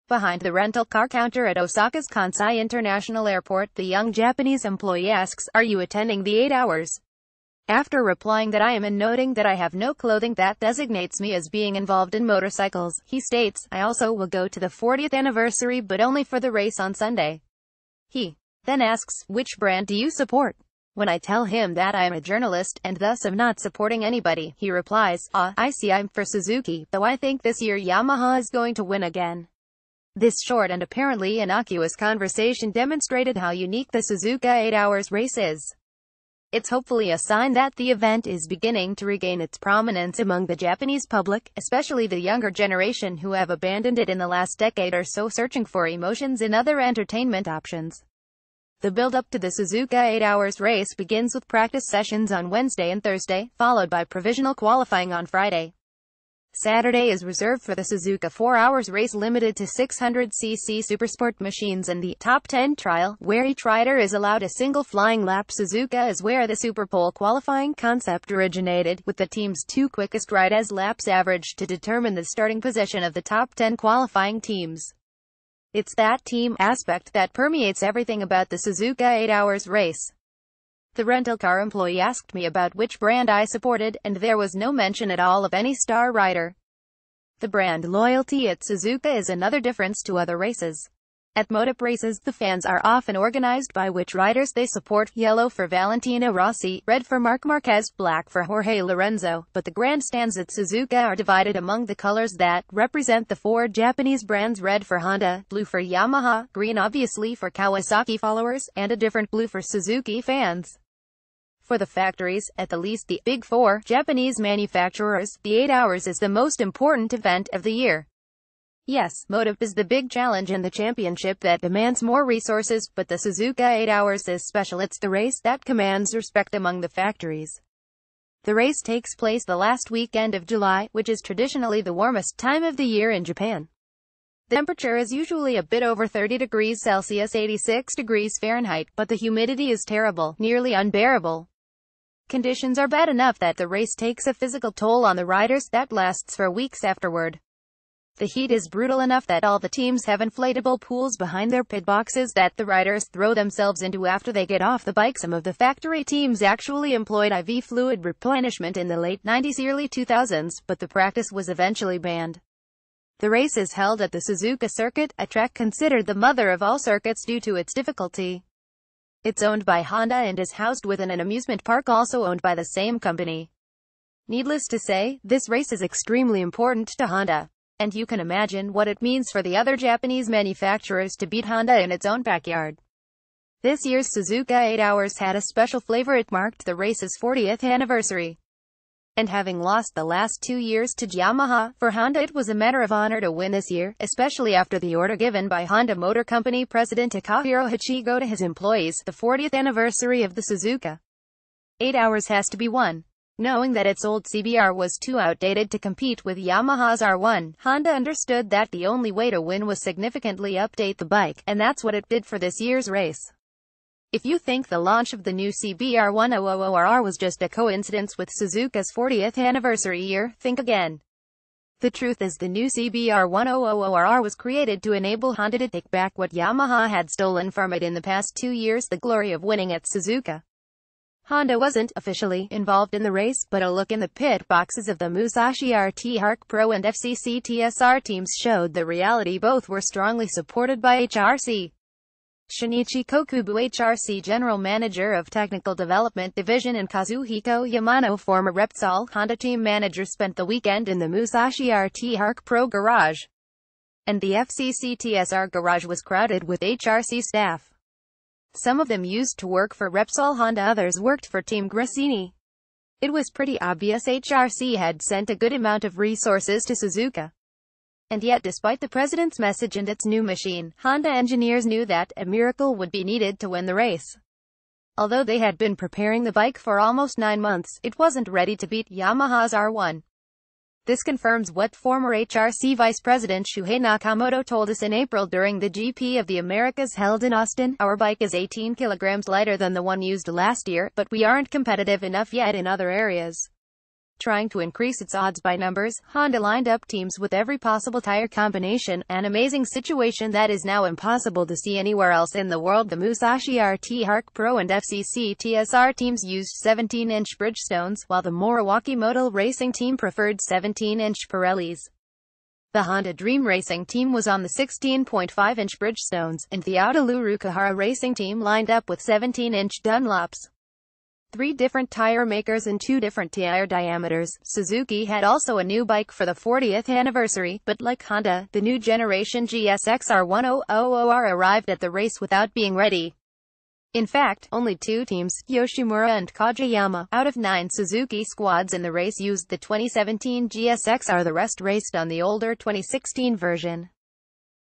Behind the rental car counter at Osaka's Kansai International Airport, the young Japanese employee asks, "Are you attending the 8 hours?" After replying that I am and noting that I have no clothing that designates me as being involved in motorcycles, he states, "I also will go to the 40th anniversary but only for the race on Sunday." He then asks, "Which brand do you support?" When I tell him that I am a journalist, and thus am not supporting anybody, he replies, I see, I'm for Suzuki, though I think this year Yamaha is going to win again." This short and apparently innocuous conversation demonstrated how unique the Suzuka 8 Hours race is. It's hopefully a sign that the event is beginning to regain its prominence among the Japanese public, especially the younger generation who have abandoned it in the last decade or so, searching for emotions in other entertainment options. The build-up to the Suzuka 8 Hours race begins with practice sessions on Wednesday and Thursday, followed by provisional qualifying on Friday. Saturday is reserved for the Suzuka 4 Hours race, limited to 600cc supersport machines, and the Top 10 trial, where each rider is allowed a single flying lap. Suzuka is where the Superpole qualifying concept originated, with the team's 2 quickest rides laps averaged to determine the starting position of the top 10 qualifying teams. It's that team aspect that permeates everything about the Suzuka 8 Hours race. The rental car employee asked me about which brand I supported, and there was no mention at all of any star rider. The brand loyalty at Suzuka is another difference to other races. At motop races, the fans are often organized by which riders they support: yellow for Valentino Rossi, red for Marc Marquez, black for Jorge Lorenzo, but the grandstands at Suzuka are divided among the colors that represent the 4 Japanese brands: red for Honda, blue for Yamaha, green obviously for Kawasaki followers, and a different blue for Suzuki fans. For the factories, at the least the Big 4 Japanese manufacturers, the 8 Hours is the most important event of the year. Yes, motop is the big challenge and the championship that demands more resources, but the Suzuka 8 Hours is special. It's the race that commands respect among the factories. The race takes place the last weekend of July, which is traditionally the warmest time of the year in Japan. The temperature is usually a bit over 30 degrees Celsius, 86 degrees Fahrenheit, but the humidity is terrible, nearly unbearable. Conditions are bad enough that the race takes a physical toll on the riders that lasts for weeks afterward. The heat is brutal enough that all the teams have inflatable pools behind their pit boxes that the riders throw themselves into after they get off the bike. Some of the factory teams actually employed IV fluid replenishment in the late 90s, early 2000s, but the practice was eventually banned. The race is held at the Suzuka circuit, a track considered the mother of all circuits due to its difficulty. It's owned by Honda and is housed within an amusement park also owned by the same company. Needless to say, this race is extremely important to Honda. And you can imagine what it means for the other Japanese manufacturers to beat Honda in its own backyard. This year's Suzuka 8 Hours had a special flavor. It marked the race's 40th anniversary. And having lost the last 2 years to Yamaha, for Honda it was a matter of honor to win this year, especially after the order given by Honda Motor Company President Takahiro Hachigo to his employees. The 40th anniversary of the Suzuka 8 Hours has to be won. Knowing that its old CBR was too outdated to compete with Yamaha's R1, Honda understood that the only way to win was significantly update the bike, and that's what it did for this year's race. If you think the launch of the new CBR 1000RR was just a coincidence with Suzuka's 40th anniversary year, think again. The truth is the new CBR 1000RR was created to enable Honda to take back what Yamaha had stolen from it in the past 2 years, the glory of winning at Suzuka. Honda wasn't officially involved in the race, but a look in the pit boxes of the Musashi RT Hark Pro and FCC TSR teams showed the reality. Both were strongly supported by HRC. Shinichi Kokubu, HRC General Manager of Technical Development Division, and Kazuhiko Yamano, former Repsol Honda team manager, spent the weekend in the Musashi RT Hark Pro garage. And the FCC TSR garage was crowded with HRC staff. Some of them used to work for Repsol Honda, others worked for Team Gresini. It was pretty obvious HRC had sent a good amount of resources to Suzuka. And yet, despite the president's message and its new machine, Honda engineers knew that a miracle would be needed to win the race. Although they had been preparing the bike for almost 9 months, it wasn't ready to beat Yamaha's R1. This confirms what former HRC Vice President Shuhei Nakamoto told us in April during the GP of the Americas held in Austin. Our bike is 18 kilograms lighter than the one used last year, but we aren't competitive enough yet in other areas. Trying to increase its odds by numbers, Honda lined up teams with every possible tire combination, an amazing situation that is now impossible to see anywhere else in the world. The Musashi RT Hark Pro and FCC TSR teams used 17-inch Bridgestones, while the Moriwaki Moto Racing team preferred 17-inch Pirellis. The Honda Dream Racing team was on the 16.5-inch Bridgestones, and the Autoluru Kahara Racing team lined up with 17-inch Dunlops. 3 different tire makers and 2 different tire diameters. Suzuki had also a new bike for the 40th anniversary, but like Honda, the new generation GSX-R 1000R arrived at the race without being ready. In fact, only 2 teams, Yoshimura and Kajiyama, out of 9 Suzuki squads in the race used the 2017 GSX-R. The rest raced on the older 2016 version.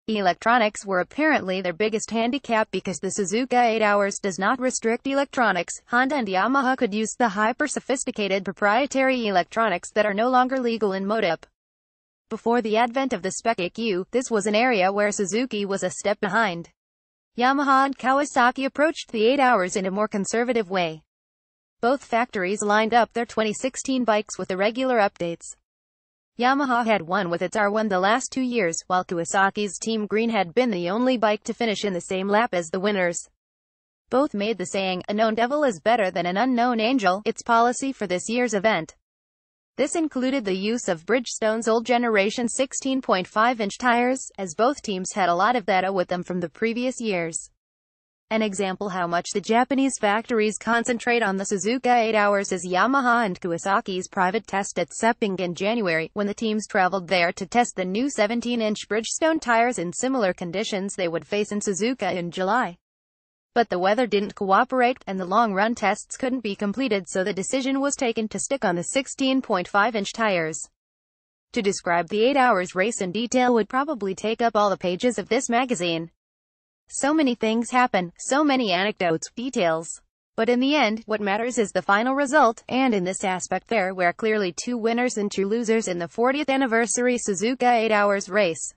Electronics were apparently their biggest handicap because the Suzuka 8 Hours does not restrict electronics. Honda and Yamaha could use the hyper-sophisticated proprietary electronics that are no longer legal in MotoGP. Before the advent of the Spec EQ, this was an area where Suzuki was a step behind. Yamaha and Kawasaki approached the 8 Hours in a more conservative way. Both factories lined up their 2016 bikes with irregular updates. Yamaha had won with its R1 the last 2 years, while Kawasaki's Team Green had been the only bike to finish in the same lap as the winners. Both made the saying, "A known devil is better than an unknown angel," its policy for this year's event. This included the use of Bridgestone's old generation 16.5-inch tires, as both teams had a lot of data with them from the previous years. An example how much the Japanese factories concentrate on the Suzuka 8 Hours is Yamaha and Kawasaki's private test at Sepang in January, when the teams traveled there to test the new 17-inch Bridgestone tires in similar conditions they would face in Suzuka in July. But the weather didn't cooperate, and the long-run tests couldn't be completed, so the decision was taken to stick on the 16.5-inch tires. To describe the 8 Hours race in detail would probably take up all the pages of this magazine. So many things happen, so many anecdotes, details. But in the end, what matters is the final result, and in this aspect there were clearly 2 winners and 2 losers in the 40th anniversary Suzuka 8 Hours race.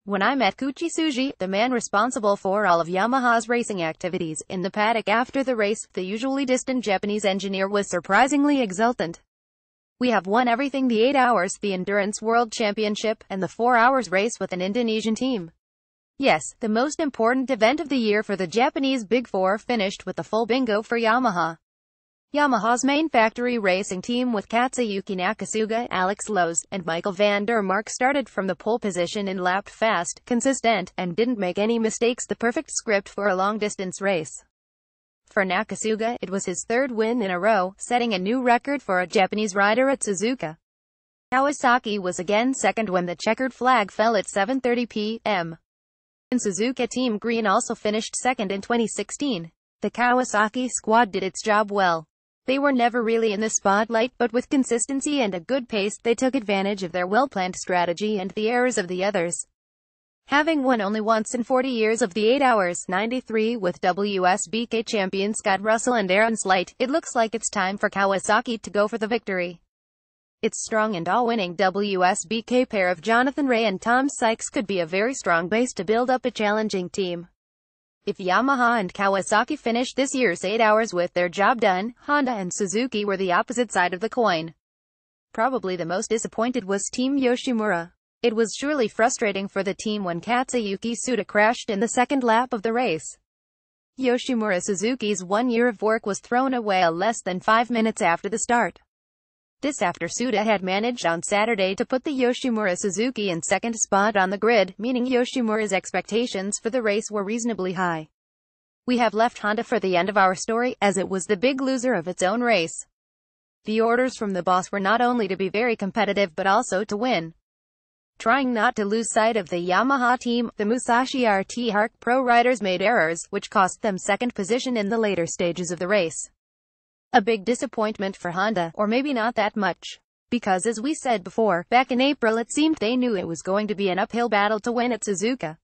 When I met Kuchisuji, the man responsible for all of Yamaha's racing activities, in the paddock after the race, the usually distant Japanese engineer was surprisingly exultant. "We have won everything: the 8 Hours, the Endurance World Championship, and the 4 Hours race with an Indonesian team. Yes, the most important event of the year for the Japanese Big Four finished with the full bingo for Yamaha." Yamaha's main factory racing team with Katsuyuki Nakasuga, Alex Lowes, and Michael van der Mark started from the pole position and lapped fast, consistent, and didn't make any mistakes, the perfect script for a long-distance race. For Nakasuga, it was his 3rd win in a row, setting a new record for a Japanese rider at Suzuka. Kawasaki was again second when the checkered flag fell at 7:30 p.m. And Suzuka Team Green also finished second in 2016. The Kawasaki squad did its job well. They were never really in the spotlight, but with consistency and a good pace, they took advantage of their well-planned strategy and the errors of the others. Having won only once in 40 years of the 8 Hours, 93 with WSBK champions Scott Russell and Aaron Slight, it looks like it's time for Kawasaki to go for the victory. Its strong and all-winning WSBK pair of Jonathan Rea and Tom Sykes could be a very strong base to build up a challenging team. If Yamaha and Kawasaki finished this year's 8 Hours with their job done, Honda and Suzuki were the opposite side of the coin. Probably the most disappointed was Team Yoshimura. It was surely frustrating for the team when Katsuyuki Tsuda crashed in the second lap of the race. Yoshimura Suzuki's 1 year of work was thrown away less than 5 minutes after the start. This after Tsuda had managed on Saturday to put the Yoshimura Suzuki in second spot on the grid, meaning Yoshimura's expectations for the race were reasonably high. We have left Honda for the end of our story, as it was the big loser of its own race. The orders from the boss were not only to be very competitive but also to win. Trying not to lose sight of the Yamaha team, the Musashi RT Hark Pro riders made errors, which cost them second position in the later stages of the race. A big disappointment for Honda, or maybe not that much. Because as we said before, back in April it seemed they knew it was going to be an uphill battle to win at Suzuka.